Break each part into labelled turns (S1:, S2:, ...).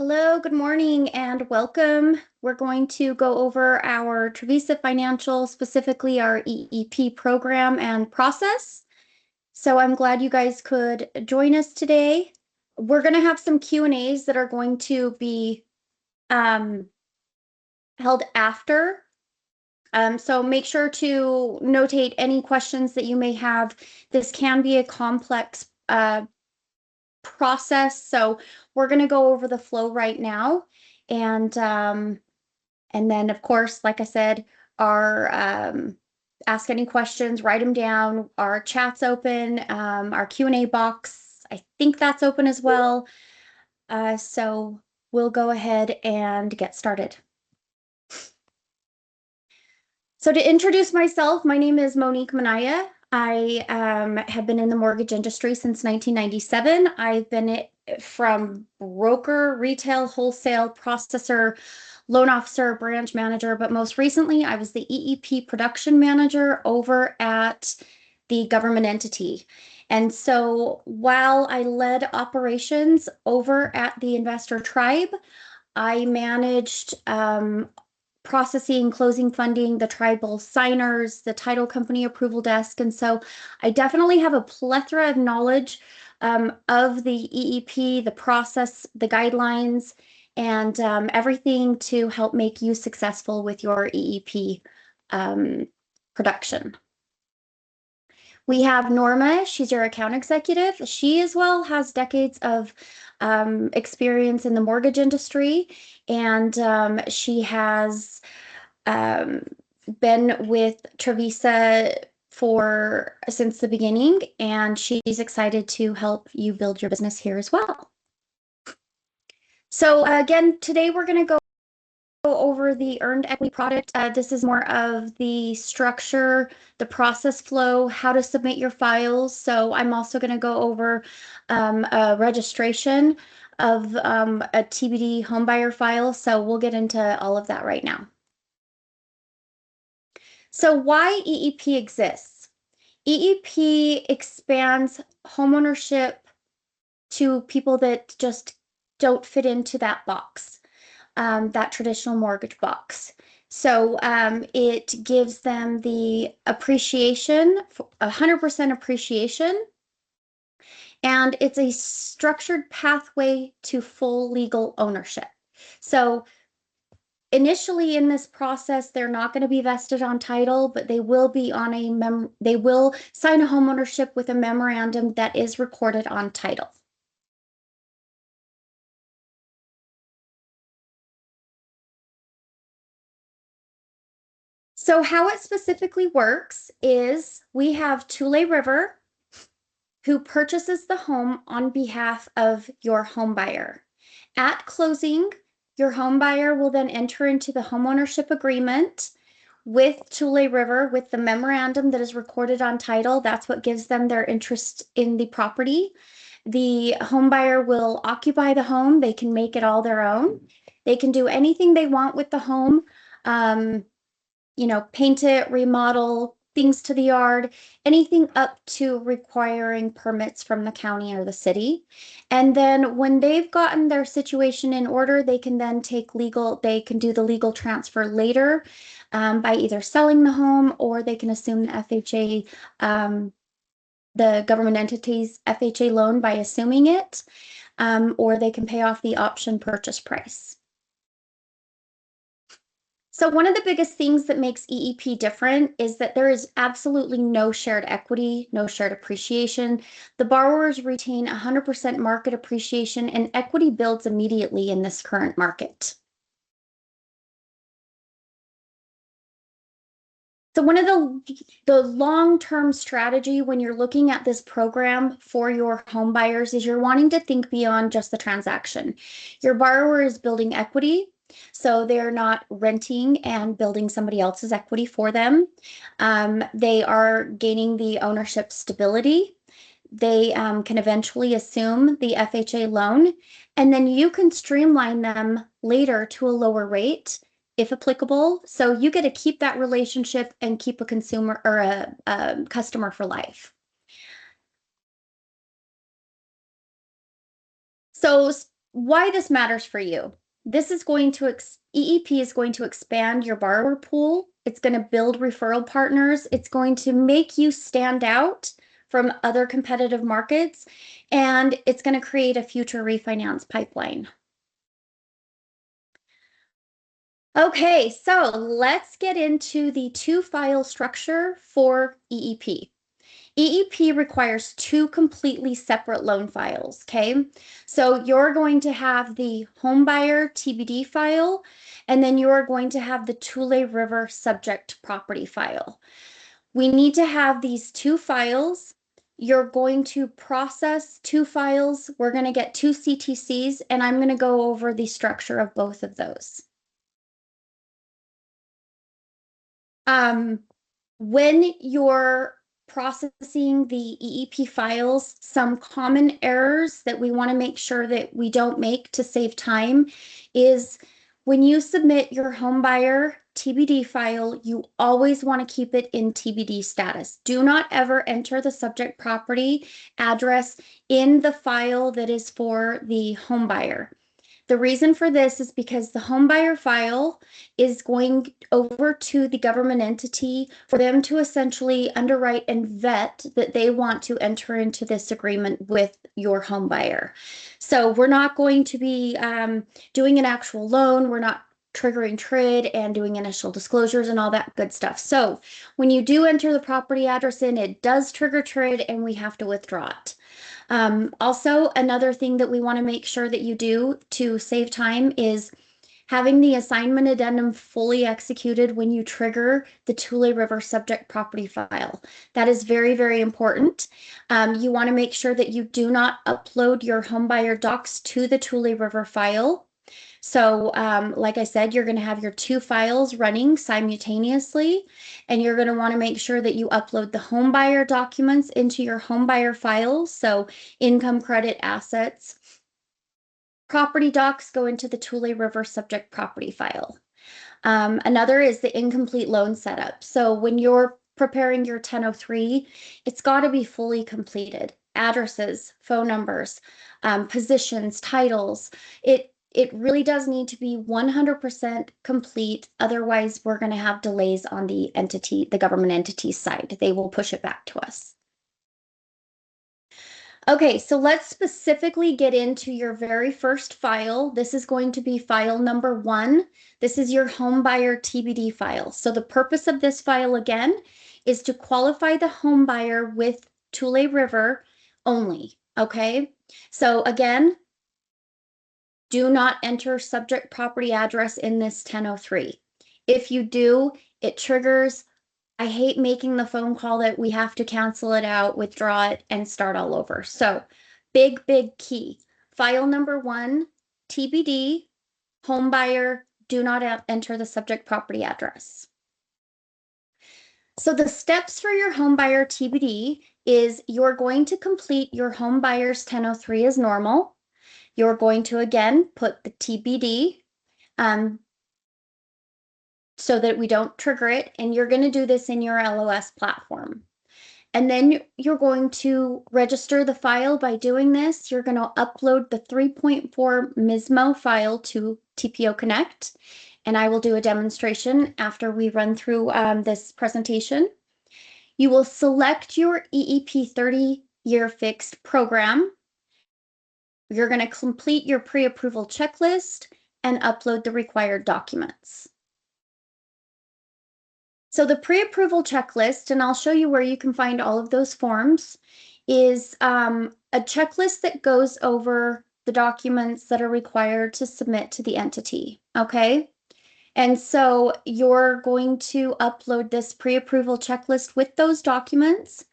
S1: Hello, good morning, and welcome. We're going to go over our Trevisa Financial, specifically our EEP program and process. So I'm glad you guys could join us today. We're going to have some Q&As that are going to be held after. So make sure to notate any questions that you may have. This can be a complex process, so we're going to go over the flow right now. And then, of course, like I said, our ask any questions, write them down. Our chat's open. Our Q&A box, I think that's open as well. So we'll go ahead and get started. So to introduce myself, my name is Monique Manaya. I have been in the mortgage industry since 1997. I've been from broker, retail, wholesale, processor, loan officer, branch manager, but most recently I was the EEP production manager over at the government entity. And so while I led operations over at the investor tribe, I managed processing, closing funding, the tribal signers, the title company approval desk. And so I definitely have a plethora of knowledge of the EEP, the process, the guidelines, and everything to help make you successful with your EEP production. We have Norma, she's your account executive. She as well has decades of experience in the mortgage industry, and she has been with Trevisa since the beginning, and she's excited to help you build your business here as well. So again, today we're going to go over the earned equity product. This is more of the structure, the process flow, how to submit your files. So I'm also going to go over a registration of a TBD homebuyer file. So we'll get into all of that right now. So why EEP exists? EEP expands homeownership to people that just don't fit into that box. That traditional mortgage box. So it gives them the appreciation, 100% appreciation, and it's a structured pathway to full legal ownership. So initially in this process, they're not going to be vested on title, but they will be on they will sign a homeownership with a memorandum that is recorded on title. So how it specifically works is we have Tule River, who purchases the home on behalf of your home buyer. At closing, your home buyer will then enter into the homeownership agreement with Tule River with the memorandum that is recorded on title. That's what gives them their interest in the property. The home buyer will occupy the home. They can make it all their own. They can do anything they want with the home. Paint it, remodel, things to the yard, anything up to requiring permits from the county or the city. And then when they've gotten their situation in order, they can then do the legal transfer later by either selling the home, or they can assume the FHA, the government entity's FHA loan by assuming it, or they can pay off the option purchase price. So one of the biggest things that makes EEP different is that there is absolutely no shared equity, no shared appreciation. The borrowers retain 100% market appreciation, and equity builds immediately in this current market. So one of the long-term strategy when you're looking at this program for your home buyers is you're wanting to think beyond just the transaction. Your borrower is building equity, so they're not renting and building somebody else's equity for them. They are gaining the ownership stability. They can eventually assume the FHA loan, and then you can streamline them later to a lower rate if applicable. So you get to keep that relationship and keep a consumer or a customer for life. So why this matters for you. This is going to, EEP is going to expand your borrower pool. It's going to build referral partners. It's going to make you stand out from other competitive markets, and it's going to create a future refinance pipeline. Okay, so let's get into the two-file structure for EEP. EEP requires two completely separate loan files, okay? So you're going to have the homebuyer TBD file, and then you're going to have the Tule River subject property file. We need to have these two files. You're going to process two files. We're going to get two CTCs, and I'm going to go over the structure of both of those. When you're processing the EEP files, some common errors that we want to make sure that we don't make to save time is when you submit your homebuyer TBD file, you always want to keep it in TBD status. Do not ever enter the subject property address in the file that is for the homebuyer. The reason for this is because the homebuyer file is going over to the government entity for them to essentially underwrite and vet that they want to enter into this agreement with your homebuyer. So we're not going to be doing an actual loan. We're not triggering TRID and doing initial disclosures and all that good stuff. So when you do enter the property address in, it does trigger TRID and we have to withdraw it. Also, another thing that we want to make sure that you do to save time is having the assignment addendum fully executed when you trigger the Tule River subject property file. That is very, very important. You want to make sure that you do not upload your homebuyer docs to the Tule River file. So, like I said, you're going to have your two files running simultaneously, and you're going to want to make sure that you upload the homebuyer documents into your homebuyer files. So, income, credit, assets. Property docs go into the Tule River subject property file. Another is the incomplete loan setup. So, when you're preparing your 1003, it's got to be fully completed. Addresses, phone numbers, positions, titles. It really does need to be 100% complete. Otherwise, we're going to have delays on the entity, the government entity's side. They will push it back to us. Okay, so let's specifically get into your very first file. This is going to be file number 1. This is your homebuyer TBD file. So the purpose of this file again is to qualify the homebuyer with Tule River only. Okay, so again, do not enter subject property address in this 1003. If you do, it triggers. I hate making the phone call that we have to cancel it out, withdraw it, and start all over. So big, big key. File number 1, TBD, homebuyer, do not enter the subject property address. So the steps for your homebuyer TBD is you're going to complete your homebuyer's 1003 as normal. You're going to, again, put the TBD so that we don't trigger it, and you're going to do this in your LOS platform. And then you're going to register the file by doing this. You're going to upload the 3.4 MISMO file to TPO Connect, and I will do a demonstration after we run through this presentation. You will select your EEP 30-year fixed program. You're going to complete your pre-approval checklist and upload the required documents. So the pre-approval checklist, and I'll show you where you can find all of those forms, is a checklist that goes over the documents that are required to submit to the entity, okay? And so you're going to upload this pre-approval checklist with those documents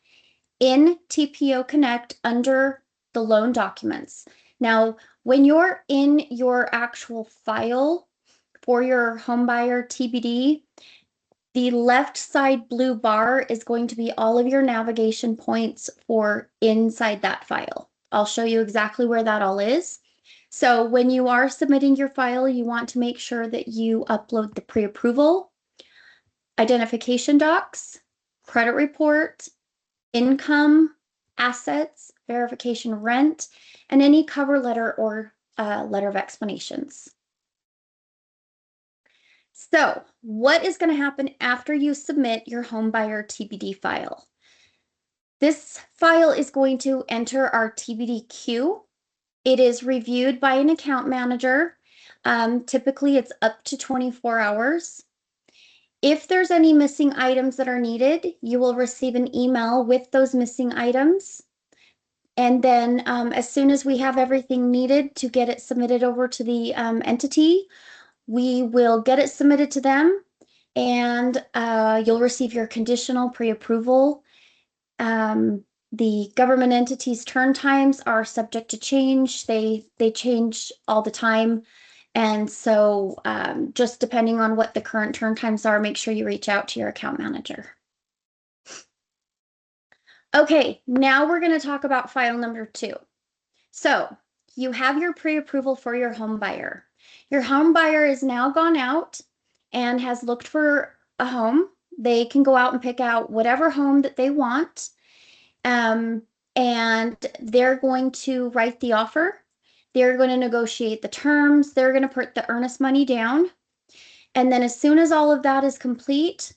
S1: in TPO Connect under the loan documents. Now, when you're in your actual file for your homebuyer TBD, the left side blue bar is going to be all of your navigation points for inside that file. I'll show you exactly where that all is. So when you are submitting your file, you want to make sure that you upload the pre-approval, identification docs, credit report, income, assets, verification rent, and any cover letter or letter of explanations. So what is going to happen after you submit your home buyer TBD file? This file is going to enter our TBD queue. It is reviewed by an account manager. Typically, it's up to 24 hours. If there's any missing items that are needed, you will receive an email with those missing items. And then as soon as we have everything needed to get it submitted over to the entity, we will get it submitted to them, and you'll receive your conditional pre-approval. The government entities' turn times are subject to change. They change all the time. And so just depending on what the current turn times are, make sure you reach out to your account manager. Okay, now we're going to talk about file number 2. So you have your pre-approval for your home buyer. Your home buyer is now gone out and has looked for a home. They can go out and pick out whatever home that they want. And they're going to write the offer. They're going to negotiate the terms. They're going to put the earnest money down. And then as soon as all of that is complete,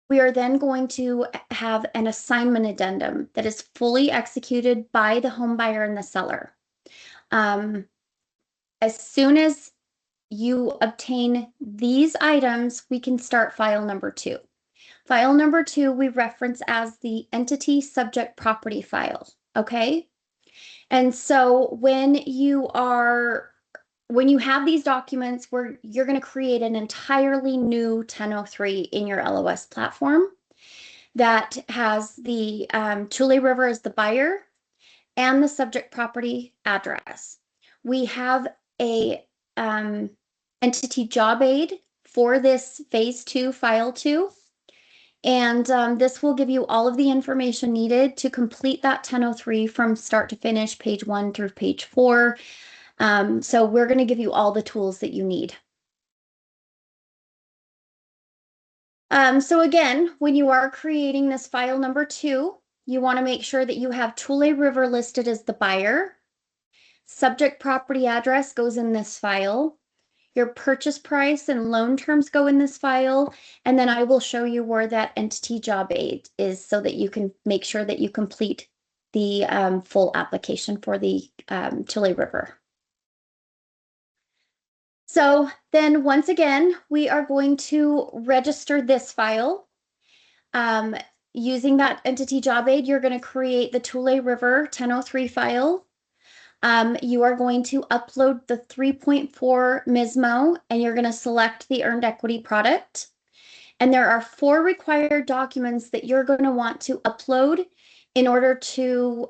S1: we are then going to have an assignment addendum that is fully executed by the home buyer and the seller. As soon as you obtain these items, we can start file number 2. File number 2 we reference as the entity subject property file, okay? And so when you have these documents where you're going to create an entirely new 1003 in your LOS platform that has the Tule River as the buyer and the subject property address. We have a entity job aid for this phase 2 file 2. And this will give you all of the information needed to complete that 1003 from start to finish, page 1 through page 4. So we're going to give you all the tools that you need. So again, when you are creating this file number 2, you want to make sure that you have Tule River listed as the buyer. Subject property address goes in this file. Your purchase price and loan terms go in this file, and then I will show you where that entity job aid is so that you can make sure that you complete the full application for the Tule River. So then once again, we are going to register this file. Using that entity job aid, you're going to create the Tule River 1003 file. You are going to upload the 3.4 MISMO, and you're going to select the earned equity product. And there are 4 required documents that you're going to want to upload in order to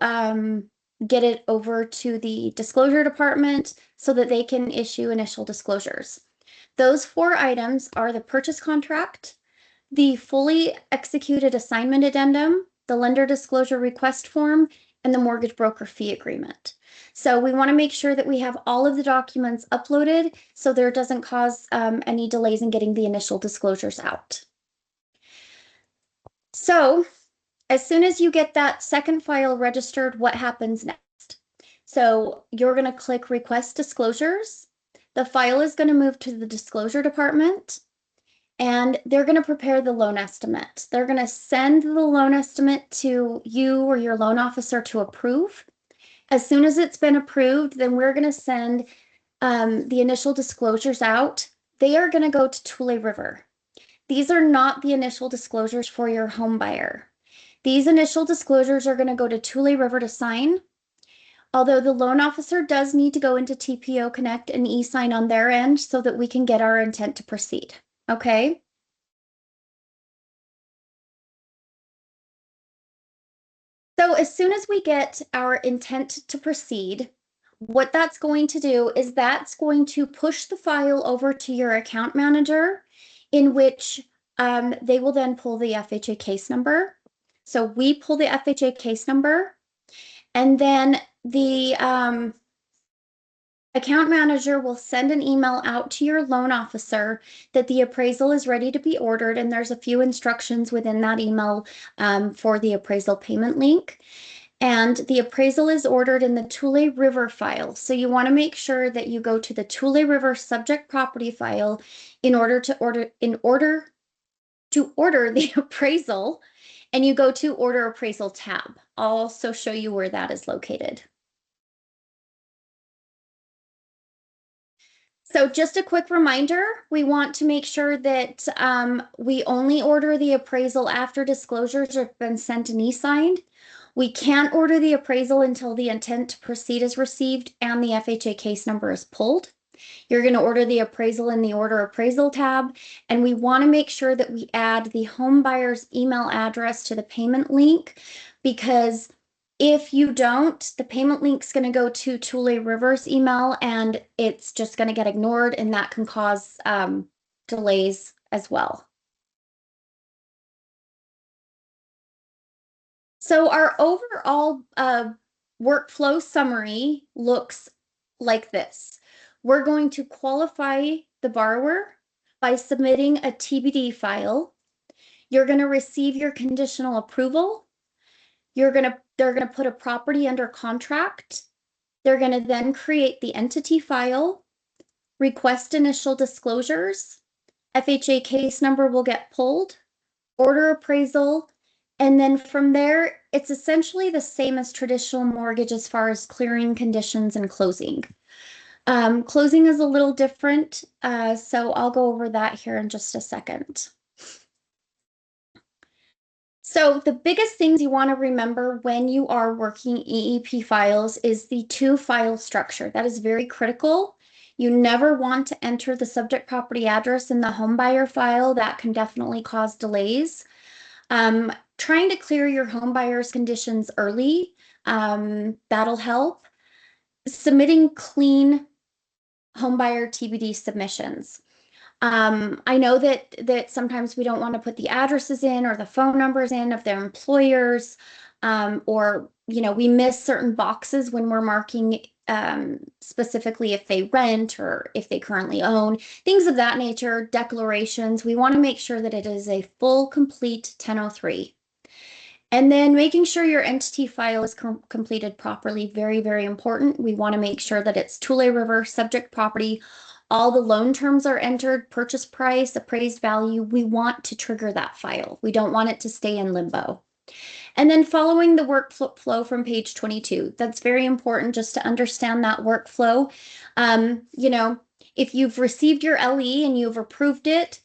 S1: get it over to the disclosure department so that they can issue initial disclosures. Those 4 items are the purchase contract, the fully executed assignment addendum, the lender disclosure request form, and the mortgage broker fee agreement. So we want to make sure that we have all of the documents uploaded so there doesn't cause any delays in getting the initial disclosures out. So as soon as you get that second file registered, what happens next? So you're going to click Request Disclosures. The file is going to move to the disclosure department, and they're going to prepare the loan estimate. They're going to send the loan estimate to you or your loan officer to approve. As soon as it's been approved, then we're going to send the initial disclosures out. They are going to go to Tule River. These are not the initial disclosures for your home buyer. These initial disclosures are going to go to Tule River to sign. Although the loan officer does need to go into TPO Connect and e-sign on their end so that we can get our intent to proceed. Okay? So as soon as we get our intent to proceed, what that's going to do is that's going to push the file over to your account manager, in which they will then pull the FHA case number. So we pull the FHA case number, and then the account manager will send an email out to your loan officer that the appraisal is ready to be ordered, and there's a few instructions within that email for the appraisal payment link. And the appraisal is ordered in the Tule River file. So you want to make sure that you go to the Tule River subject property file in order to order the appraisal, and you go to Order Appraisal tab. I'll also show you where that is located. So just a quick reminder, we want to make sure that we only order the appraisal after disclosures have been sent and e-signed. We can't order the appraisal until the intent to proceed is received and the FHA case number is pulled. You're going to order the appraisal in the Order Appraisal tab, and we want to make sure that we add the home buyer's email address to the payment link, because if you don't, the payment link's going to go to Tule River's email and it's just going to get ignored, and that can cause delays as well. So our overall workflow summary looks like this. We're going to qualify the borrower by submitting a TBD file. You're going to receive your conditional approval. They're going to put a property under contract. They're going to then create the entity file, request initial disclosures. FHA case number will get pulled, order appraisal, and then from there, it's essentially the same as traditional mortgage as far as clearing conditions and closing. Closing is a little different, so I'll go over that here in just a second. So the biggest things you want to remember when you are working EEP files is the two file structure. That is very critical. You never want to enter the subject property address in the home buyer file. That can definitely cause delays. Trying to clear your home buyer's conditions early, that'll help. Submitting clean home buyer TBD submissions. I know that sometimes we don't want to put the addresses in or the phone numbers in of their employers, or we miss certain boxes when we're marking specifically if they rent or if they currently own, things of that nature, declarations. We want to make sure that it is a full, complete 1003. And then making sure your entity file is completed properly, very, very important. We want to make sure that it's Tule River, subject property, all the loan terms are entered, purchase price, appraised value. We want to trigger that file. We don't want it to stay in limbo. And then following the workflow from page 22, that's very important just to understand that workflow. If you've received your LE and you've approved it,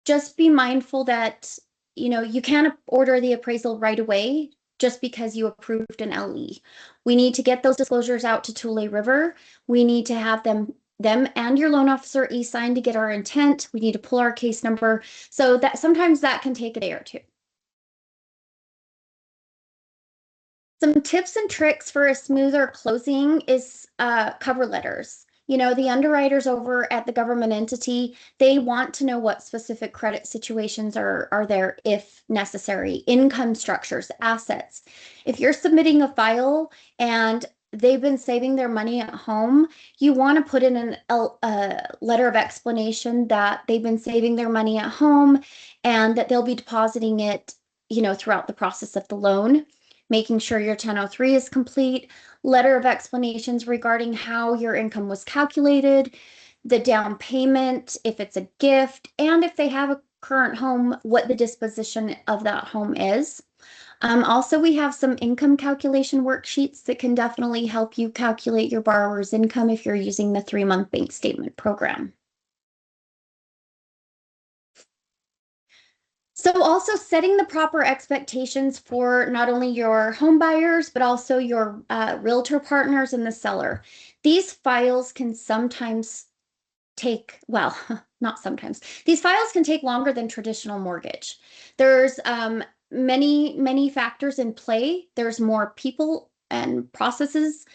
S1: just be mindful that you can't order the appraisal right away just because you approved an LE. We need to get those disclosures out to Tule River. We need to have them and your loan officer e-sign to get our intent. We need to pull our case number. So that sometimes that can take a day or two. Some tips and tricks for a smoother closing is cover letters. The underwriters over at the government entity, they want to know what specific credit situations are there if necessary, income structures, assets. If you're submitting a file and they've been saving their money at home, you want to put in a letter of explanation that they've been saving their money at home and that they'll be depositing it, throughout the process of the loan. Making sure your 1003 is complete, letter of explanations regarding how your income was calculated, the down payment, if it's a gift, and if they have a current home, what the disposition of that home is. Also, we have some income calculation worksheets that can definitely help you calculate your borrower's income if you're using the 3-month bank statement program. So also setting the proper expectations for not only your home buyers, but also your realtor partners and the seller. These files can sometimes take, well, not sometimes. These files can take longer than traditional mortgage. There's many factors in play. There's more people and processes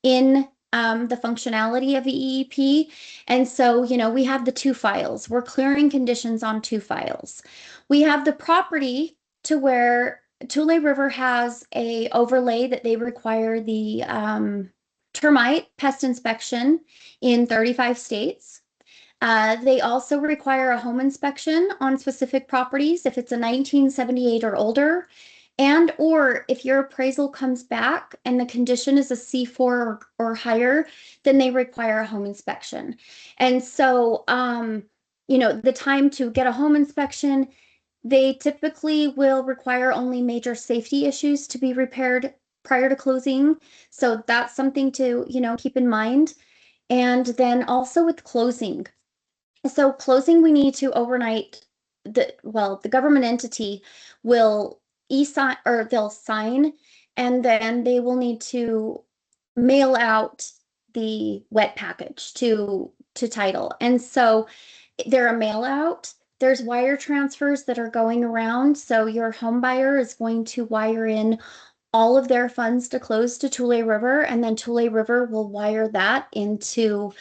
S1: in the functionality of EEP. And so, we have the two files. We're clearing conditions on two files. We have the property to where Tule River has a overlay that they require the termite pest inspection in 35 states. They also require a home inspection on specific properties if it's a 1978 or older. And or if your appraisal comes back and the condition is a C4 or higher, then they require a home inspection. And so, the time to get a home inspection, they typically will require only major safety issues to be repaired prior to closing. So that's something to, keep in mind. And then also with closing. So closing, we need to overnight the government entity will e-sign or they'll sign, and then they will need to mail out the wet package to title. And so they're a mail out. There's wire transfers that are going around. So your home buyer is going to wire in all of their funds to close to Tule River, and then Tule River will wire that into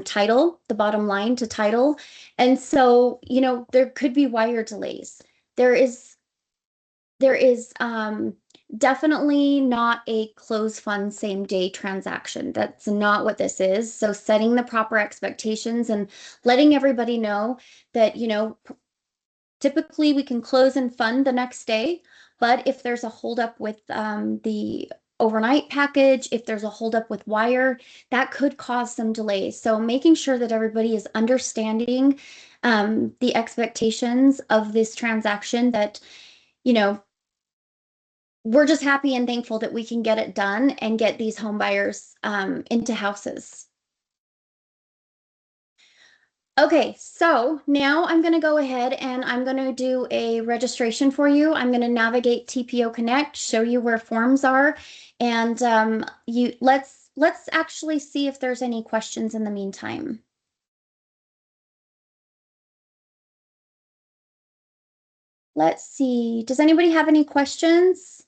S1: title, the bottom line to title. And so, there could be wire delays. There is definitely not a close fund same day transaction. That's not what this is. So setting the proper expectations and letting everybody know that, typically we can close and fund the next day, but if there's a holdup with the overnight package, if there's a holdup with wire, that could cause some delays. So making sure that everybody is understanding the expectations of this transaction, that, you know, we're just happy and thankful that we can get it done and get these home buyers into houses. Okay, so now I'm going to go ahead and I'm going to do a registration for you. I'm going to navigate TPO Connect, show you where forms are, and let's actually see if there's any questions in the meantime. Let's see. Does anybody have any questions?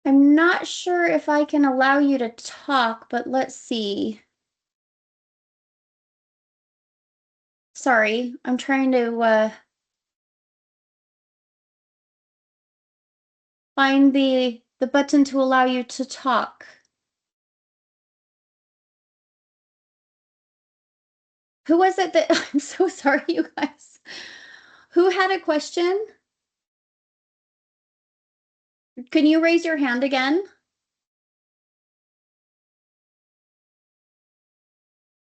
S1: I'm not sure if I can allow you to talk, but let's see. Sorry, I'm trying to find the button to allow you to talk. Who was it that I'm so sorry, you guys. Who had a question? Can you raise your hand again?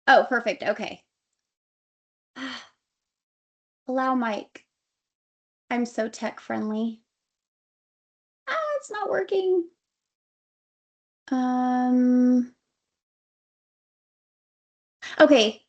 S1: Oh, perfect. Okay. Allow mic. I'm so tech friendly. It's not working. Um, okay.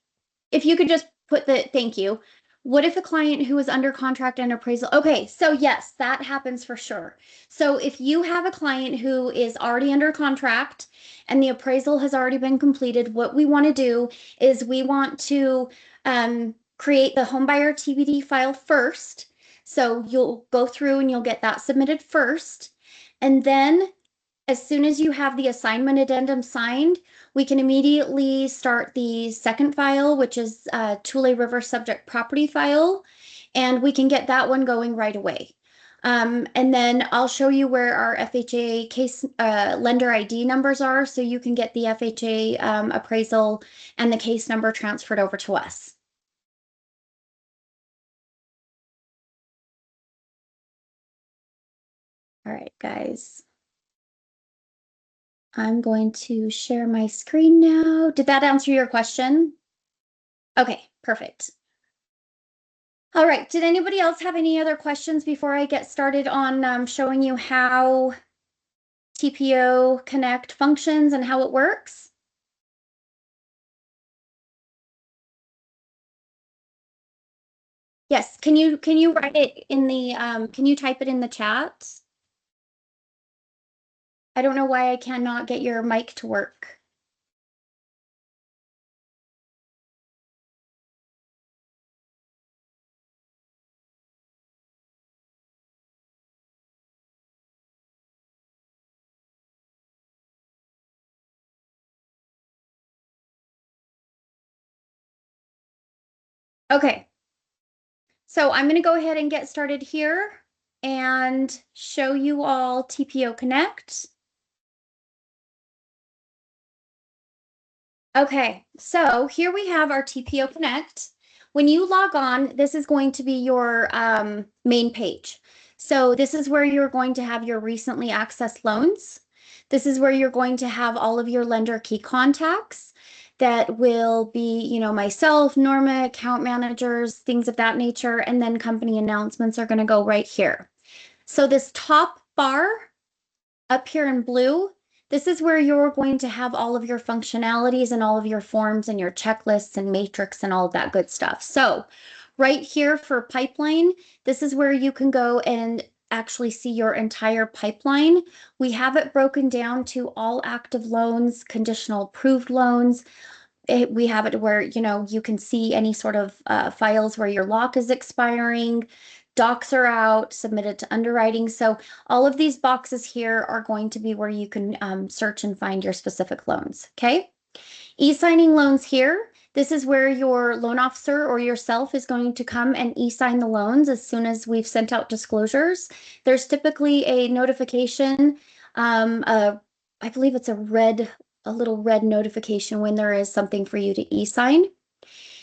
S1: If you could just put thank you. What if a client who is under contract and appraisal? Okay, so yes, that happens for sure. So if you have a client who is already under contract and the appraisal has already been completed, what we want to do is we want to create the homebuyer TBD file first. So you'll go through and you'll get that submitted first. And then as soon as you have the assignment addendum signed, we can immediately start the second file, which is Tule River subject property file, and we can get that one going right away. And then I'll show you where our FHA case lender ID numbers are, so you can get the FHA appraisal and the case number transferred over to us. All right, guys. I'm going to share my screen now. Did that answer your question? Okay, perfect. All right, did anybody else have any other questions before I get started on showing you how TPO Connect functions and how it works? Yes, can you write it in the can you type it in the chat? I don't know why I cannot get your mic to work. Okay, so I'm going to go ahead and get started here and show you all TPO Connect. Okay, so here we have our TPO Connect. When you log on, this is going to be your main page. So this is where you're going to have your recently accessed loans. This is where you're going to have all of your lender key contacts that will be, myself, Norma, account managers, things of that nature, and then company announcements are going to go right here. So this top bar up here in blue, this is where you're going to have all of your functionalities and all of your forms and your checklists and matrix and all of that good stuff. So right here for pipeline, this is where you can go and actually see your entire pipeline. We have it broken down to all active loans, conditional approved loans. We have it where, you can see any sort of files where your lock is expiring, docs are out, submitted to underwriting. So all of these boxes here are going to be where you can search and find your specific loans, okay? E-signing loans here. This is where your loan officer or yourself is going to come and e-sign the loans as soon as we've sent out disclosures. There's typically a notification, I believe it's a little red notification when there is something for you to e-sign.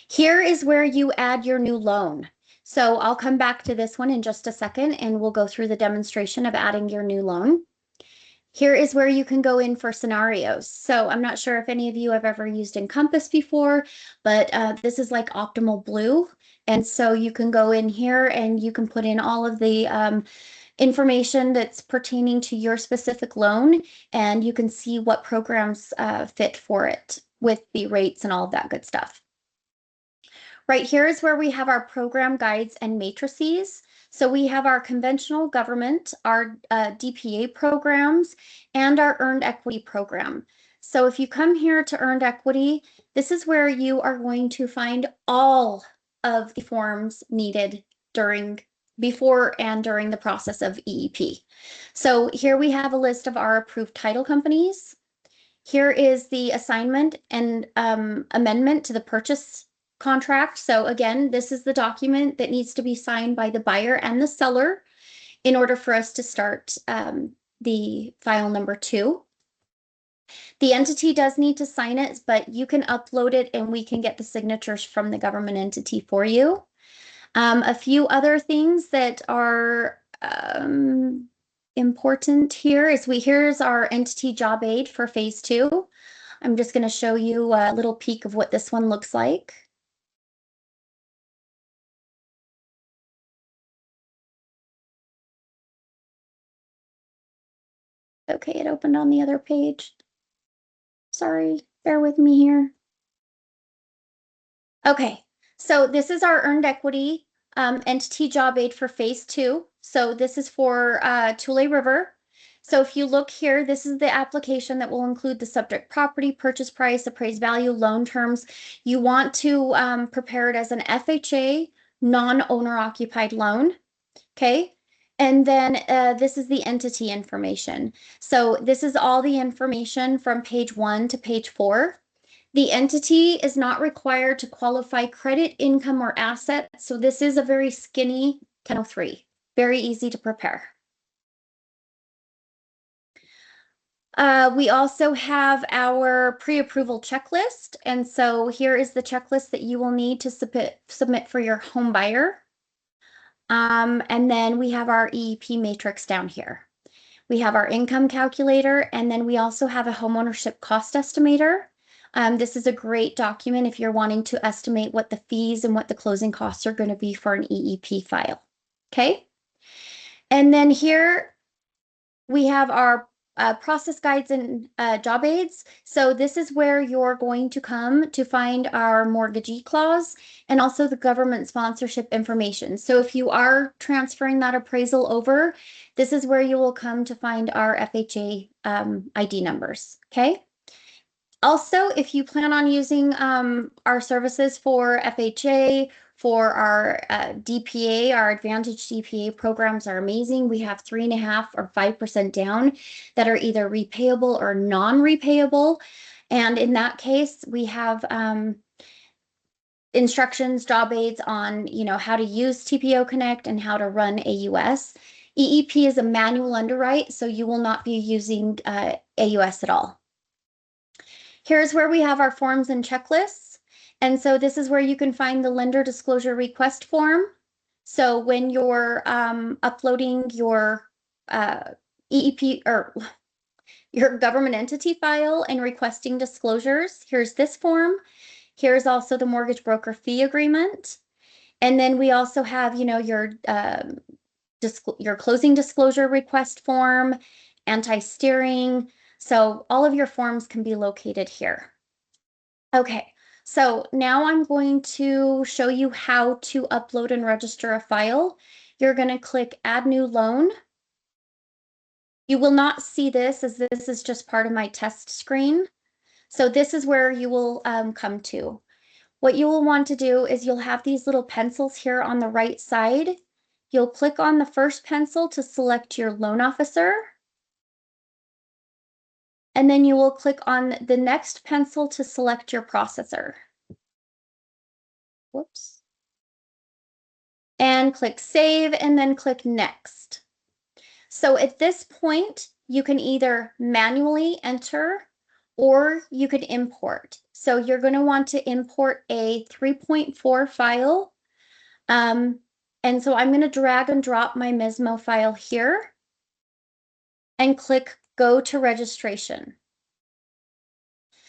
S1: Here is where you add your new loan. So I'll come back to this one in just a second and we'll go through the demonstration of adding your new loan. Here is where you can go in for scenarios. So I'm not sure if any of you have ever used Encompass before, but this is like Optimal Blue. And so you can go in here and you can put in all of the information that's pertaining to your specific loan, and you can see what programs fit for it with the rates and all of that good stuff. Right here is where we have our program guides and matrices. So we have our conventional government, our DPA programs, and our earned equity program. So if you come here to earned equity, this is where you are going to find all of the forms needed before and during the process of EEP. So here we have a list of our approved title companies. Here is the assignment and amendment to the purchase contract. So again, this is the document that needs to be signed by the buyer and the seller in order for us to start the file number 2. The entity does need to sign it, but you can upload it and we can get the signatures from the government entity for you. A few other things that are important here is here's our entity job aid for phase 2. I'm just going to show you a little peek of what this one looks like. Okay, it opened on the other page. Sorry, bear with me here. Okay, so this is our earned equity entity job aid for phase 2. So this is for Tule River. So if you look here, this is the application that will include the subject property, purchase price, appraised value, loan terms. You want to prepare it as an FHA, non-owner occupied loan, okay? And then this is the entity information. So this is all the information from page 1 to page 4. The entity is not required to qualify credit, income, or assets. So this is a very skinny 1003. Very easy to prepare. We also have our pre-approval checklist. And so here is the checklist that you will need to submit for your home buyer. And then we have our EEP matrix down here. We have our income calculator, and then we also have a homeownership cost estimator. This is a great document if you're wanting to estimate what the fees and what the closing costs are going to be for an EEP file. Okay. And then here we have our process guides and job aids. So this is where you're going to come to find our mortgagee clause and also the government sponsorship information. So if you are transferring that appraisal over, this is where you will come to find our FHA ID numbers, okay? Also, if you plan on using our services for FHA, for our DPA, our Advantage DPA programs are amazing. We have 3.5% or 5% down that are either repayable or non-repayable. And in that case, we have instructions, job aids on, how to use TPO Connect and how to run AUS. EEP is a manual underwrite, so you will not be using AUS at all. Here's where we have our forms and checklists. And so this is where you can find the lender disclosure request form. So when you're uploading your EEP or your government entity file and requesting disclosures, here's this form. Here's also the mortgage broker fee agreement. And then we also have, your closing disclosure request form, anti-steering. So all of your forms can be located here. Okay, so now I'm going to show you how to upload and register a file. You're going to click Add New Loan. You will not see this as this is just part of my test screen. So this is where you will come to. What you will want to do is you'll have these little pencils here on the right side. You'll click on the first pencil to select your loan officer. And then you will click on the next pencil to select your processor. Whoops. And click Save and then click Next. So at this point, you can either manually enter or you could import. So you're going to want to import a 3.4 file. And so I'm going to drag and drop my Mismo file here and click Go to Registration.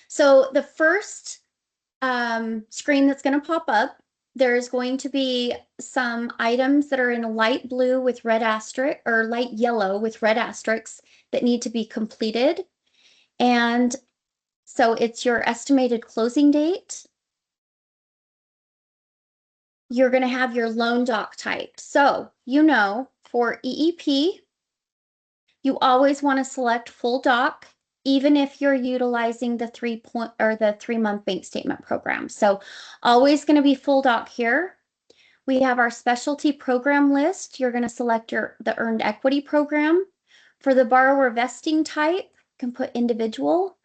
S1: So the first screen that's going to pop up, there's going to be some items that are in light blue with red asterisk or light yellow with red asterisks that need to be completed. And so it's your estimated closing date. You're going to have your loan doc type. So, for EEP, you always want to select full doc, even if you're utilizing the 3-month bank statement program. So always going to be full doc here. We have our specialty program list. You're going to select the earned equity program. For the borrower vesting type, you can put individual.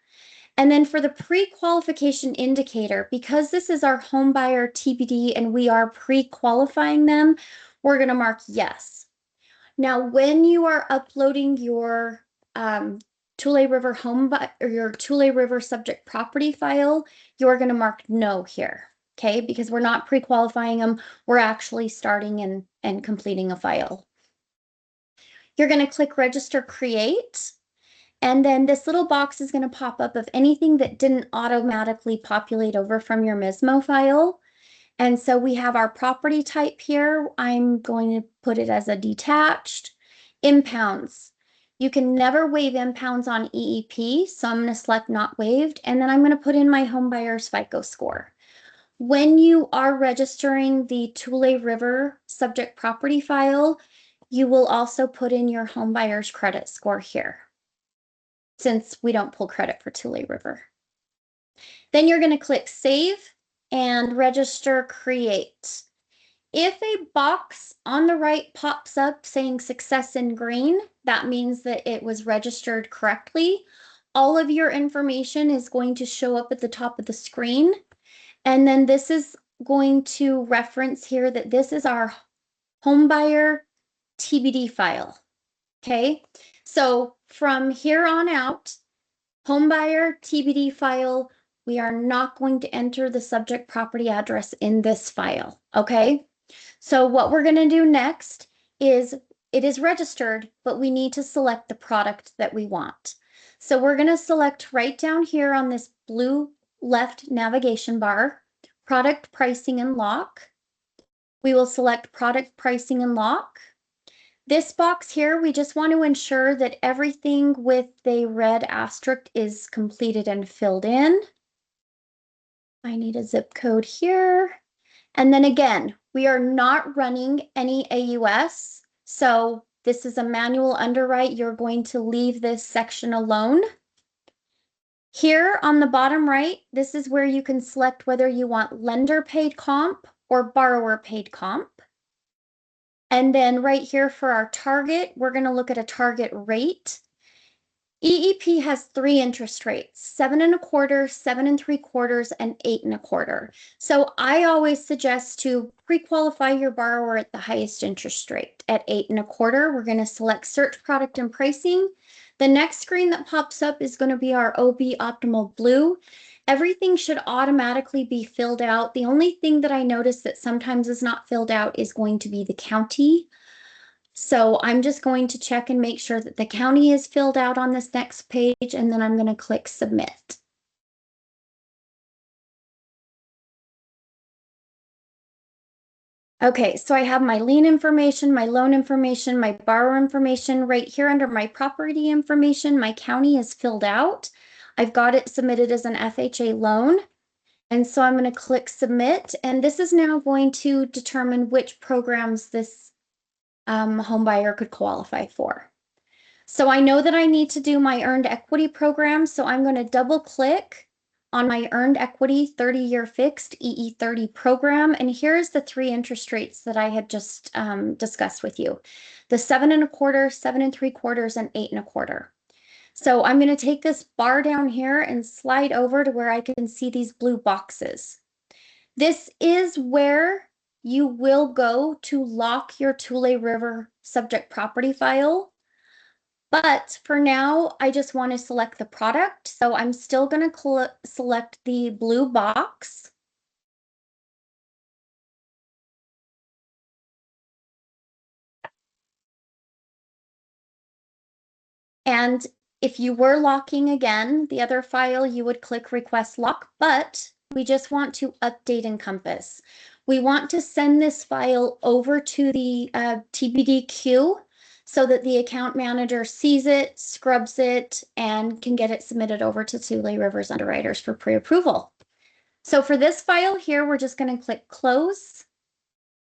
S1: And then for the pre-qualification indicator, because this is our home buyer TBD and we are pre-qualifying them, we're going to mark yes. Now, when you are uploading your Tule River or your Tule River subject property file, you're going to mark no here, okay? Because we're not pre-qualifying them. We're actually starting and completing a file. You're going to click Register Create. And then this little box is going to pop up of anything that didn't automatically populate over from your Mismo file. And so we have our property type here. I'm going to put it as a detached. Impounds. You can never waive impounds on EEP, so I'm going to select not waived, and then I'm going to put in my home buyer's FICO score. When you are registering the Tule River subject property file, you will also put in your home buyer's credit score here, since we don't pull credit for Tule River. Then you're going to click Save and Register Create. If a box on the right pops up saying success in green, that means that it was registered correctly. All of your information is going to show up at the top of the screen. And then this is going to reference here that this is our home buyer TBD file. Okay, so from here on out, home buyer TBD file, we are not going to enter the subject property address in this file. Okay. So what we're going to do next is it is registered, but we need to select the product that we want. So we're going to select right down here on this blue left navigation bar, product pricing and lock. We will select product pricing and lock. This box here, we just want to ensure that everything with the red asterisk is completed and filled in. I need a zip code here. And then again, we are not running any AUS. So this is a manual underwrite. You're going to leave this section alone. Here on the bottom right, this is where you can select whether you want lender paid comp or borrower paid comp. And then right here for our target, we're going to look at a target rate. EEP has 3 interest rates, 7.25, 7.75, and 8.25. So I always suggest to pre-qualify your borrower at the highest interest rate at 8.25. We're going to select search product and pricing. The next screen that pops up is going to be our OB Optimal Blue. Everything should automatically be filled out. The only thing that I notice that sometimes is not filled out is going to be the county. So I'm just going to check and make sure that the county is filled out on this next page, and then I'm going to click Submit. Okay, so I have my lien information, my loan information, my borrower information right here under my property information. My county is filled out. I've got it submitted as an FHA loan. And so I'm going to click Submit. And this is now going to determine which programs this home buyer could qualify for. So I know that I need to do my earned equity program. So I'm going to double click on my earned equity 30-year fixed EE30 program. And here's the 3 interest rates that I had just discussed with you. The 7 1/4, 7 3/4, and 8 1/4. So I'm going to take this bar down here and slide over to where I can see these blue boxes. This is where you will go to lock your Tule River subject property file. But for now, I just want to select the product. So I'm still going to select the blue box. And if you were locking again, the other file, you would click Request Lock, but we just want to update Encompass. We want to send this file over to the TBD queue so that the account manager sees it, scrubs it, and can get it submitted over to Tule Rivers underwriters for pre-approval. So for this file here, we're just going to click Close.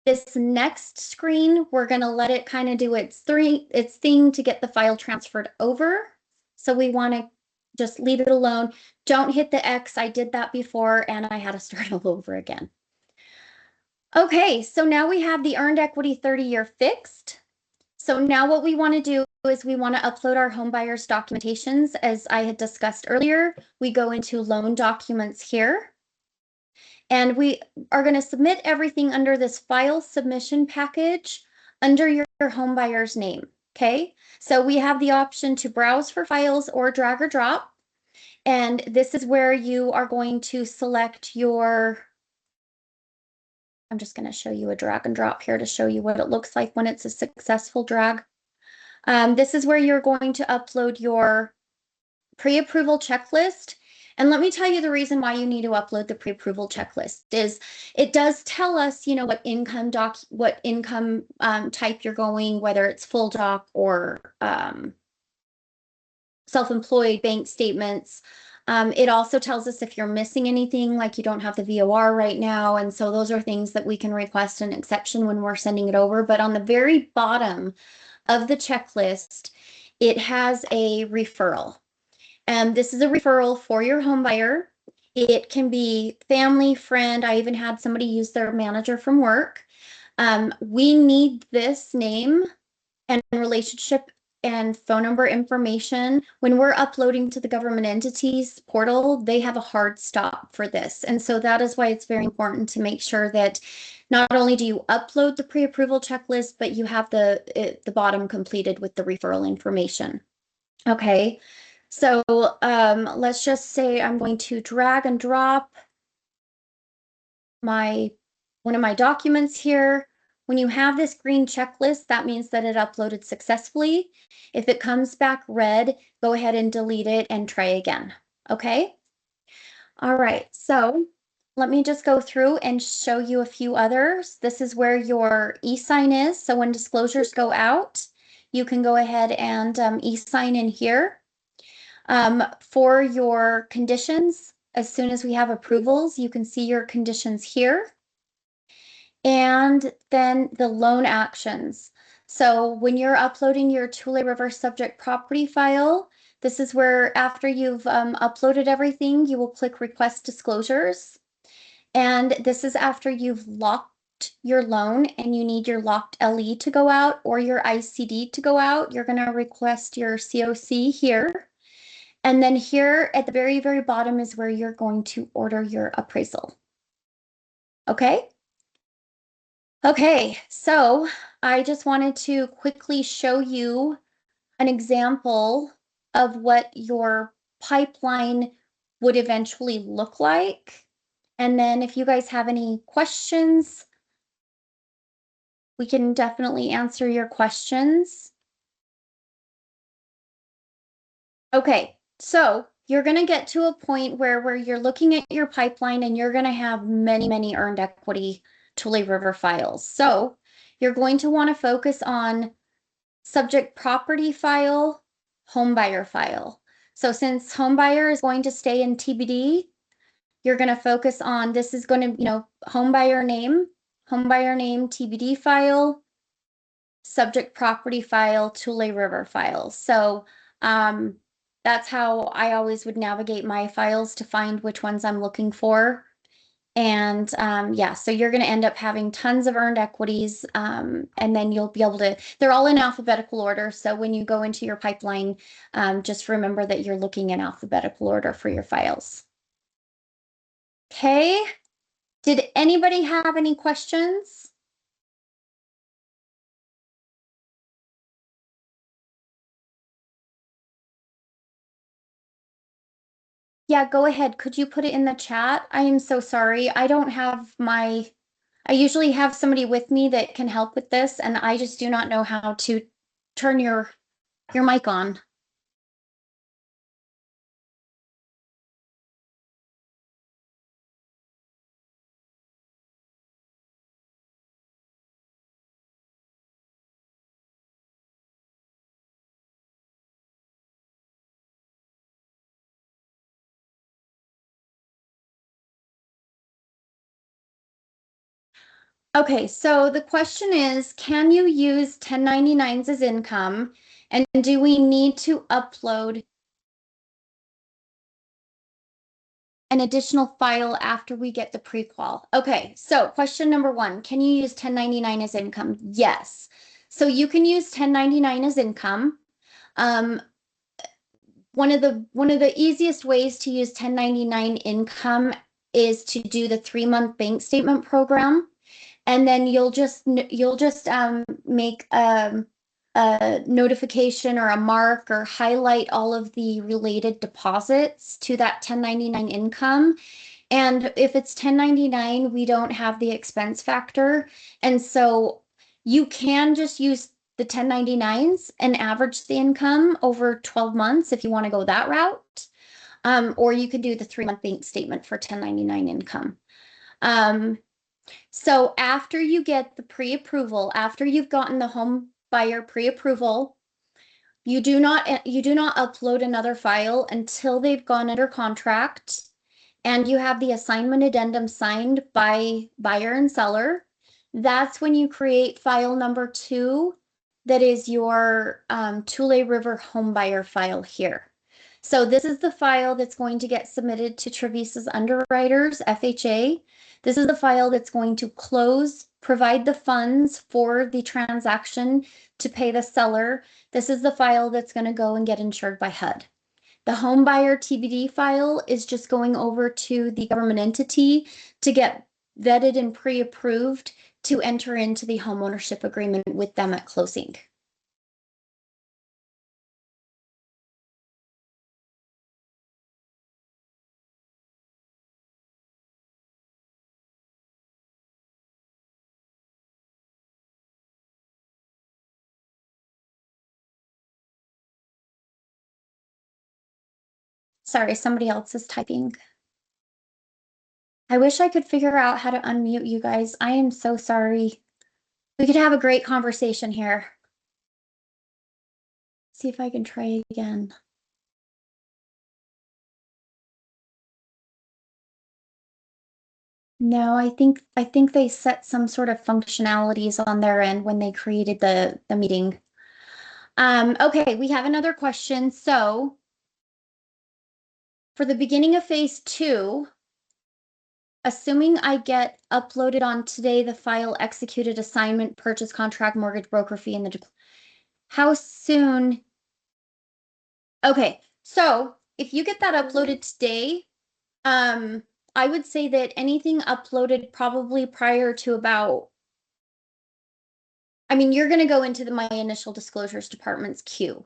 S1: This next screen, we're going to let it kind of do its thing to get the file transferred over. So we want to just leave it alone. Don't hit the X. I did that before and I had to start all over again. Okay, so now we have the earned equity 30-year fixed. So now what we want to do is we want to upload our home buyer's documentations. As I had discussed earlier, we go into loan documents here. And we are going to submit everything under this file submission package under your home buyer's name. Okay, so we have the option to browse for files or drag or drop. And this is where you are going to select your, I'm just going to show you a drag and drop here to show you what it looks like when it's a successful drag. This is where you're going to upload your pre-approval checklist. And let me tell you the reason why you need to upload the pre-approval checklist is it does tell us, you know, what income type you're going, whether it's full doc or self-employed bank statements. It also tells us if you're missing anything, like you don't have the VOR right now. And so those are things that we can request an exception when we're sending it over. But on the very bottom of the checklist, it has a referral. And this is a referral for your home buyer. It can be family, friend. I even had somebody use their manager from work. We need this name and relationship and phone number information. When we're uploading to the government entities portal, they have a hard stop for this. And so that is why it's very important to make sure that not only do you upload the pre-approval checklist, but you have the bottom completed with the referral information. Okay. So let's just say I'm going to drag and drop one of my documents here. When you have this green checklist, that means that it uploaded successfully. If it comes back red, go ahead and delete it and try again. Okay? All right, so let me just go through and show you a few others. This is where your e-sign is. So when disclosures go out, you can go ahead and e-sign in here. For your conditions, as soon as we have approvals, you can see your conditions here. And then the loan actions. So when you're uploading your Tule River subject property file, this is where after you've uploaded everything, you will click Request Disclosures. And this is after you've locked your loan and you need your locked LE to go out or your ICD to go out. You're going to request your COC here. And then here at the very, very bottom is where you're going to order your appraisal. Okay? Okay, so I just wanted to quickly show you an example of what your pipeline would eventually look like. And then if you guys have any questions, we can definitely answer your questions. Okay, so you're going to get to a point where you're looking at your pipeline and you're going to have many earned equity Tule River files. So you're going to want to focus on subject property file, home buyer file. So since home buyer is going to stay in TBD, you're going to focus on, this is going to, home buyer name, TBD file, subject property file, Tule River file. So that's how I always would navigate my files to find which ones I'm looking for. And yeah, so you're going to end up having tons of earned equities, and then you'll be able to, they're all in alphabetical order. So when you go into your pipeline, just remember that you're looking in alphabetical order for your files. Okay, did anybody have any questions? Yeah, go ahead. Could you put it in the chat? I am so sorry. I don't have I usually have somebody with me that can help with this, and I just do not know how to turn your mic on. Okay, so the question is, can you use 1099s as income? And do we need to upload an additional file after we get the prequal? Okay, so question number one, can you use 1099 as income? Yes. So you can use 1099 as income. One of the easiest ways to use 1099 income is to do the 3-month bank statement program. And then you'll just make a notification or a mark or highlight all of the related deposits to that 1099 income. And if it's 1099, we don't have the expense factor. And so you can just use the 1099s and average the income over 12 months if you want to go that route. Or you could do the 3-month bank statement for 1099 income. So after you get the pre-approval, after you've gotten the home buyer pre-approval, you do not upload another file until they've gone under contract and you have the assignment addendum signed by buyer and seller. That's when you create file number 2, that is your Tule River home buyer file here. So this is the file that's going to get submitted to Trevisa's underwriters, FHA. This is the file that's going to close, provide the funds for the transaction to pay the seller. This is the file that's going to go and get insured by HUD. The home buyer TBD file is just going over to the government entity to get vetted and pre-approved to enter into the homeownership agreement with them at closing. Sorry, somebody else is typing. I wish I could figure out how to unmute you guys. I am so sorry. We could have a great conversation here. See if I can try again. No, I think they set some sort of functionalities on their end when they created the meeting. Okay, we have another question. So for the beginning of phase 2, assuming I get uploaded on today the file, executed assignment, purchase contract, mortgage broker fee, and how soon? Okay, so if you get that uploaded today, I would say that anything uploaded probably prior to about, I mean, you're going to go into my initial disclosures department's queue.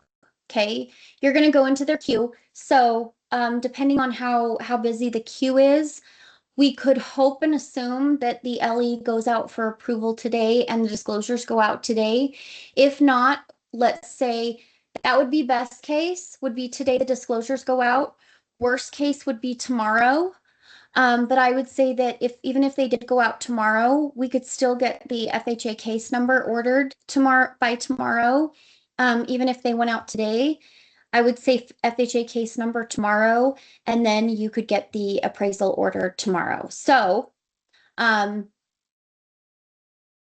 S1: Okay, you're going to go into their queue. So depending on how busy the queue is, we could hope and assume that the LE goes out for approval today and the disclosures go out today. If not, let's say that would be best case, would be today the disclosures go out. Worst case would be tomorrow. But I would say that even if they did go out tomorrow, we could still get the FHA case number ordered by tomorrow. Even if they went out today, I would say FHA case number tomorrow, and then you could get the appraisal order tomorrow. So, um,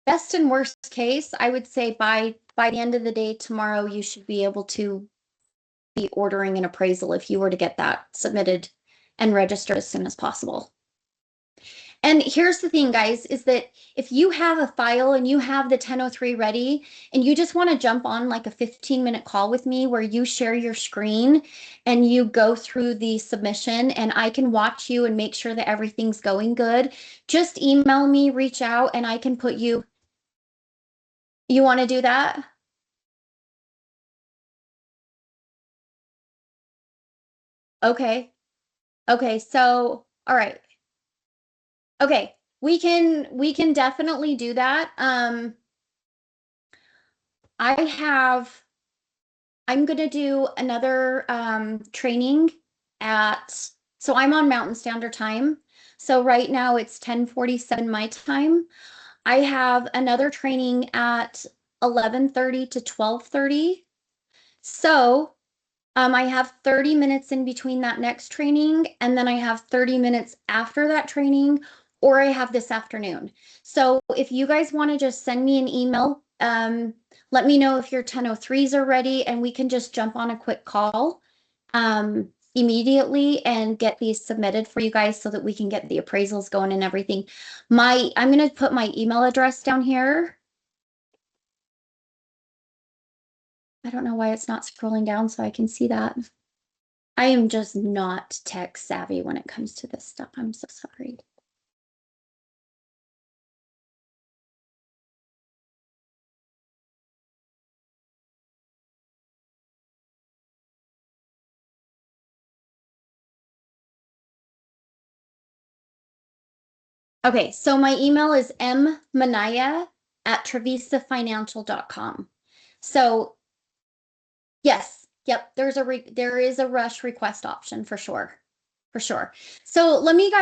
S1: best and worst case, I would say by the end of the day tomorrow, you should be able to be ordering an appraisal if you were to get that submitted and registered as soon as possible. And here's the thing, guys, is that if you have a file and you have the 1003 ready and you just want to jump on like a 15-minute call with me where you share your screen and you go through the submission and I can watch you and make sure that everything's going good, just email me, reach out, and I can put you. You want to do that? Okay. Okay. So, all right. Okay. We can definitely do that. I have I'm gonna do another training so I'm on Mountain Standard Time. So right now it's 10:47 my time. I have another training at 11:30 to 12:30. So I have 30 minutes in between that next training, and then I have 30 minutes after that training, or I have this afternoon. So if you guys want to just send me an email, let me know if your 1003s are ready, and we can just jump on a quick call immediately and get these submitted for you guys so that we can get the appraisals going and everything. I'm going to put my email address down here. I don't know why it's not scrolling down so I can see that. I am just not tech savvy when it comes to this stuff. I'm so sorry. Okay, so my email is mmanaya@trevisafinancial.com. So yes, yep, there is a rush request option for sure. For sure. So let me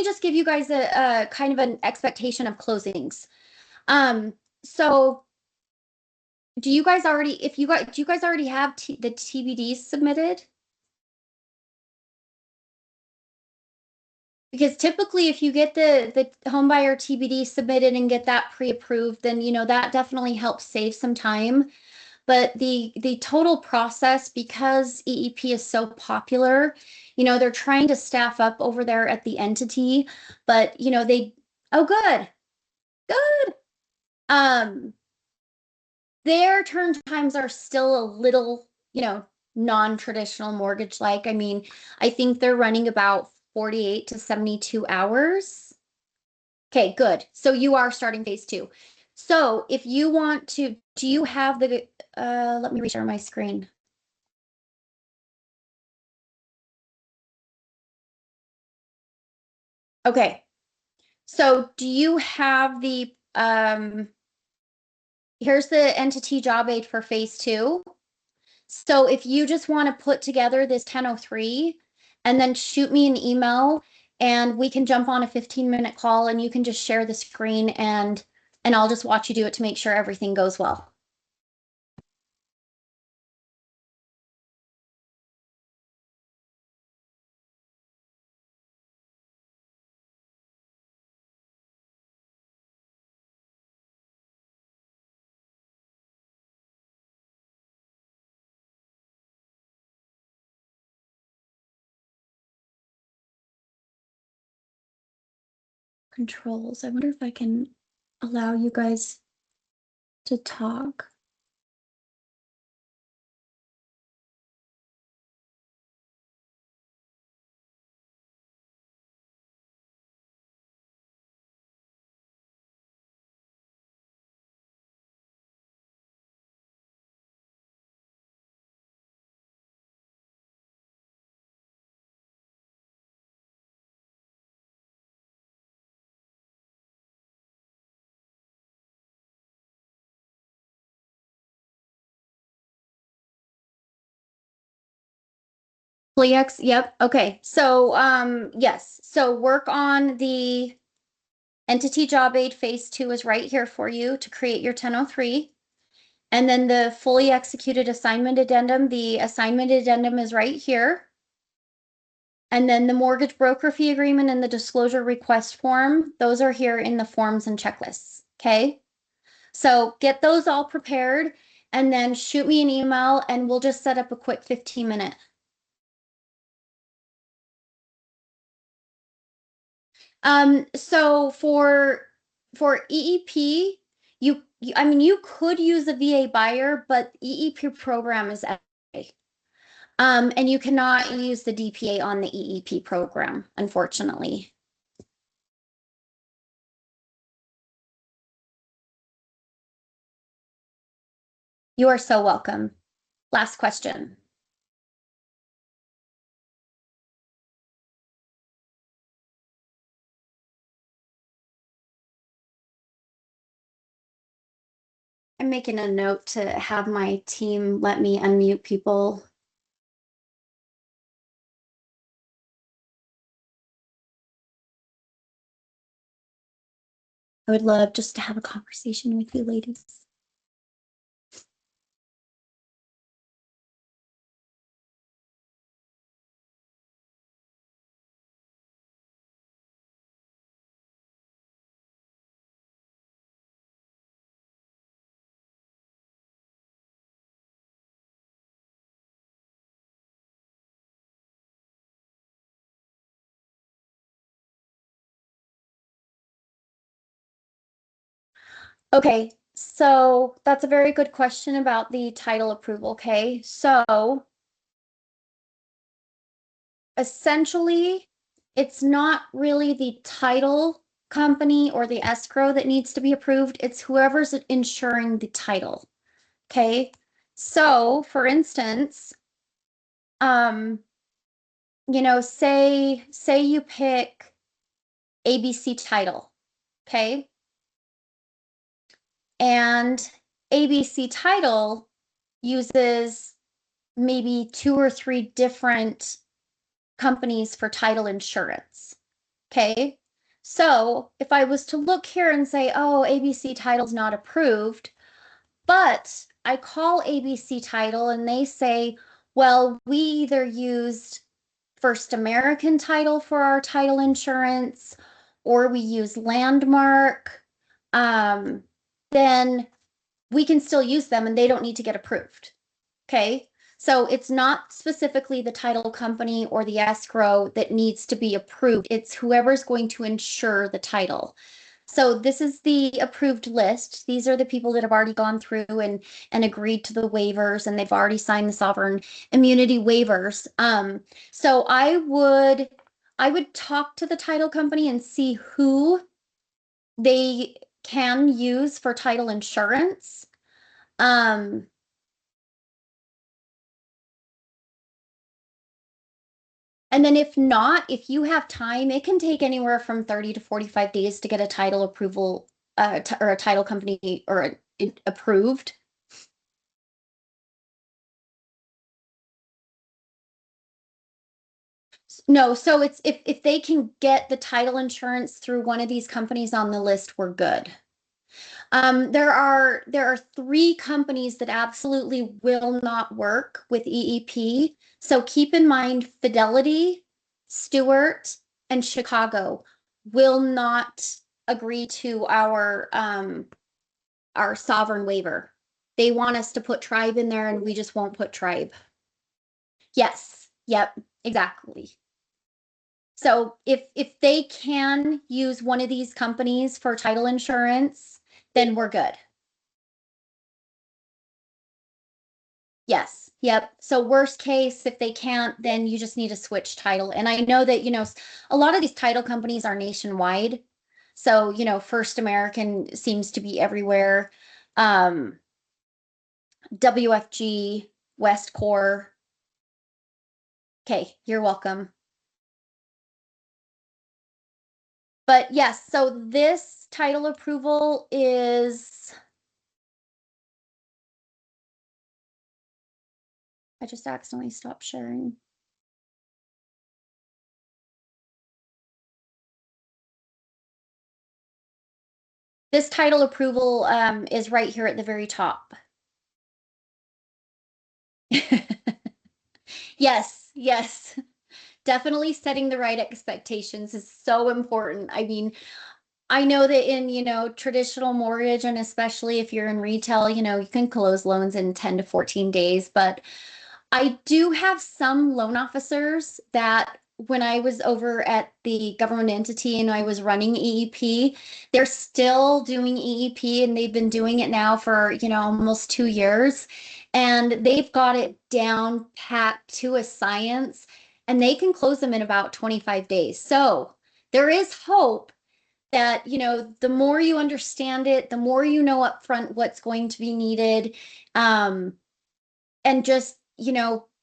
S1: just give you guys a kind of an expectation of closings. So do you guys already do you guys already have the TBDs submitted? Because typically if you get the home buyer TBD submitted and get that pre-approved, then that definitely helps save some time. But the total process, because EEP is so popular, they're trying to staff up over there at the entity, but oh good, good. Um their turn times are still a little, non-traditional mortgage like. I mean, I think they're running about 48 to 72 hours. Okay, good. So you are starting phase two. So if you want to, do you have let me reshare my screen. Okay. So do you have here's the entity job aid for phase two. So if you just want to put together this 1003 and then shoot me an email and we can jump on a 15-minute call and you can just share the screen and I'll just watch you do it to make sure everything goes well. Controls. I wonder if I can allow you guys to talk. Yep. Okay. So, yes. So work on the entity job aid phase 2 is right here for you to create your 1003. And then the fully executed assignment addendum, the assignment addendum is right here. And then the mortgage broker fee agreement and the disclosure request form, those are here in the forms and checklists. Okay. So get those all prepared and then shoot me an email and we'll just set up a quick 15-minute. So for EEP, I mean, you could use a VA buyer, but EEP program is FA. And you cannot use the DPA on the EEP program, unfortunately. You are so welcome. Last question. I'm making a note to have my team let me unmute people. I would love just to have a conversation with you ladies. Okay, so that's a very good question about the title approval. Okay, so essentially, it's not really the title company or the escrow that needs to be approved. It's whoever's insuring the title. Okay, so for instance, um, say you pick ABC title. Okay, and ABC title uses maybe 2 or 3 different companies for title insurance. Okay. So if I was to look here and say, oh, ABC title's not approved, but I call ABC title and they say, well, we either used First American title for our title insurance or we use Landmark, then we can still use them and they don't need to get approved. Okay. So it's not specifically the title company or the escrow that needs to be approved. It's whoever's going to insure the title. So this is the approved list. These are the people that have already gone through and agreed to the waivers and they've already signed the sovereign immunity waivers. So I would talk to the title company and see who they can use for title insurance. Um, And then if not, if you have time, it can take anywhere from 30 to 45 days to get a title approval, or a title company or approved. No, so it's if they can get the title insurance through one of these companies on the list, we're good. There are 3 companies that absolutely will not work with EEP. So keep in mind Fidelity, Stewart, and Chicago will not agree to our sovereign waiver. They want us to put tribe in there and we just won't put tribe. Yes. Yep, exactly. So if they can use one of these companies for title insurance, then we're good. Yes. Yep. So worst case, if they can't, then you just need to switch title. And I know that, a lot of these title companies are nationwide. So, First American seems to be everywhere. Um, WFG, Westcore. Okay, you're welcome. But yes, so this title approval is, I just accidentally stopped sharing. This title approval is right here at the very top. Yes, yes. Definitely setting the right expectations is so important. I mean, I know that in, traditional mortgage, and especially if you're in retail, you can close loans in 10 to 14 days, but I do have some loan officers that when I was over at the government entity and I was running EEP, they're still doing EEP and they've been doing it now for, almost 2 years. And they've got it down packed to a science and they can close them in about 25 days. So there is hope that, the more you understand it, the more you know upfront what's going to be needed. Um, and just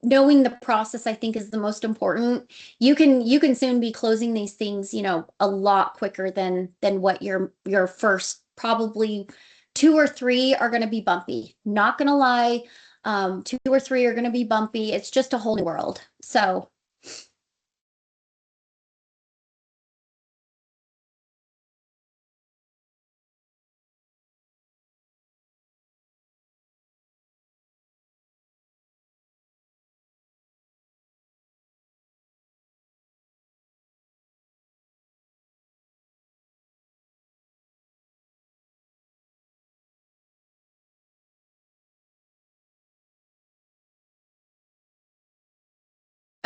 S1: knowing the process, I think, is the most important. You can soon be closing these things a lot quicker than what your first probably two or three are going to be bumpy, not going to lie. Two or three are going to be bumpy. It's just a whole new world. So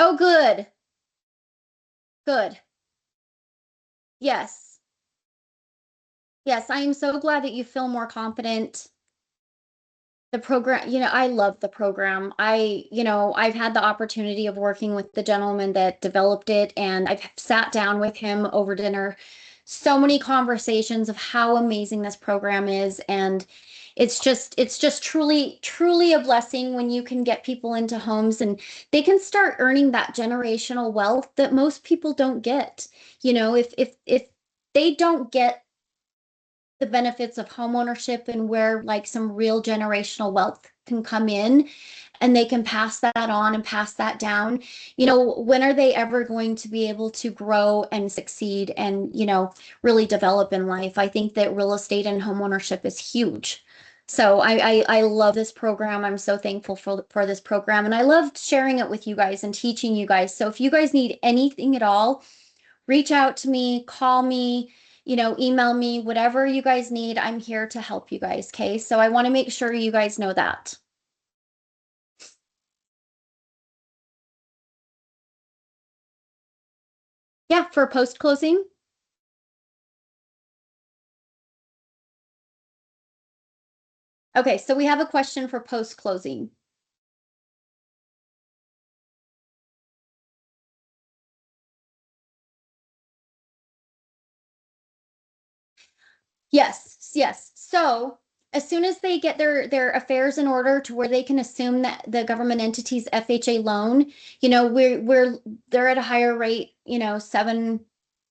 S1: oh, good, good. Yes, yes, I am so glad that you feel more confident. The program, I love the program. I've had the opportunity of working with the gentleman that developed it, and I've sat down with him over dinner, so many conversations of how amazing this program is. And it's just truly, truly a blessing when you can get people into homes and they can start earning that generational wealth that most people don't get. If they don't get the benefits of homeownership and where like some real generational wealth can come in and they can pass that on and pass that down. When are they ever going to be able to grow and succeed and, really develop in life? I think that real estate and homeownership is huge. So I love this program. I'm so thankful for this program and I loved sharing it with you guys and teaching you guys. So if you guys need anything at all, reach out to me, call me, email me, whatever you guys need. I'm here to help you guys. Okay. So I want to make sure you guys know that. Yeah. For post closing. Okay. So we have a question for post closing. Yes, yes. So as soon as they get their affairs in order to where they can assume that the government entity's FHA loan, we're they're at a higher rate, 7.75,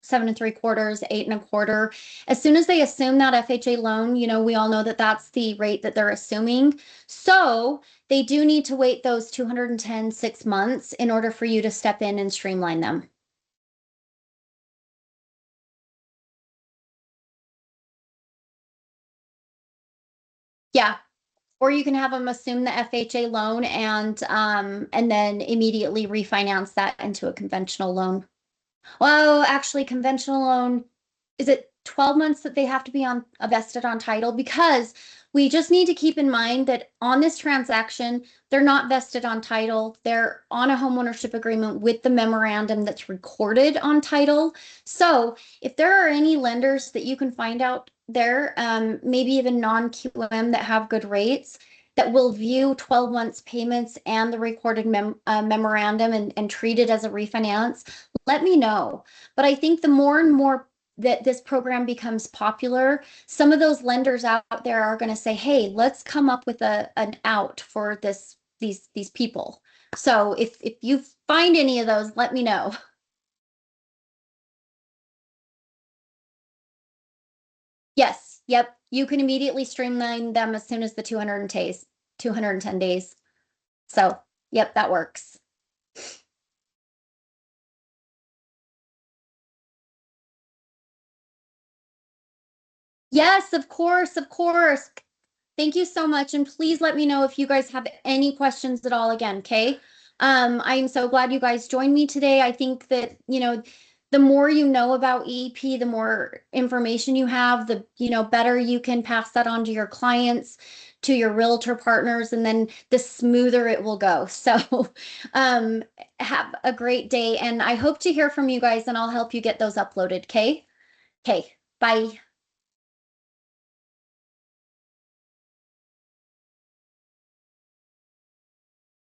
S1: 8.25. As soon as they assume that FHA loan, we all know that that's the rate that they're assuming. So they do need to wait those 210 6 months in order for you to step in and streamline them. Yeah, or you can have them assume the FHA loan and then immediately refinance that into a conventional loan. Well, actually, conventional loan, is it 12 months that they have to be on vested on title? Because we just need to keep in mind that on this transaction, they're not vested on title. They're on a homeownership agreement with the memorandum that's recorded on title. So if there are any lenders that you can find out there, maybe even non-QM that have good rates, that will view 12 months payments and the recorded memorandum and treat it as a refinance, let me know. But I think the more and more that this program becomes popular, some of those lenders out there are going to say, "Hey, let's come up with an out for these people." So if you find any of those, let me know. Yes, yep, you can immediately streamline them as soon as the 210 days. So, yep, that works. Yes, of course, of course. Thank you so much. And please let me know if you guys have any questions at all again, okay? I'm so glad you guys joined me today. I think that, the more you know about EEP, the more information you have, the, better you can pass that on to your clients, to your realtor partners, and then the smoother it will go. So, um, have a great day, and I hope to hear from you guys, and I'll help you get those uploaded, okay? Okay, bye.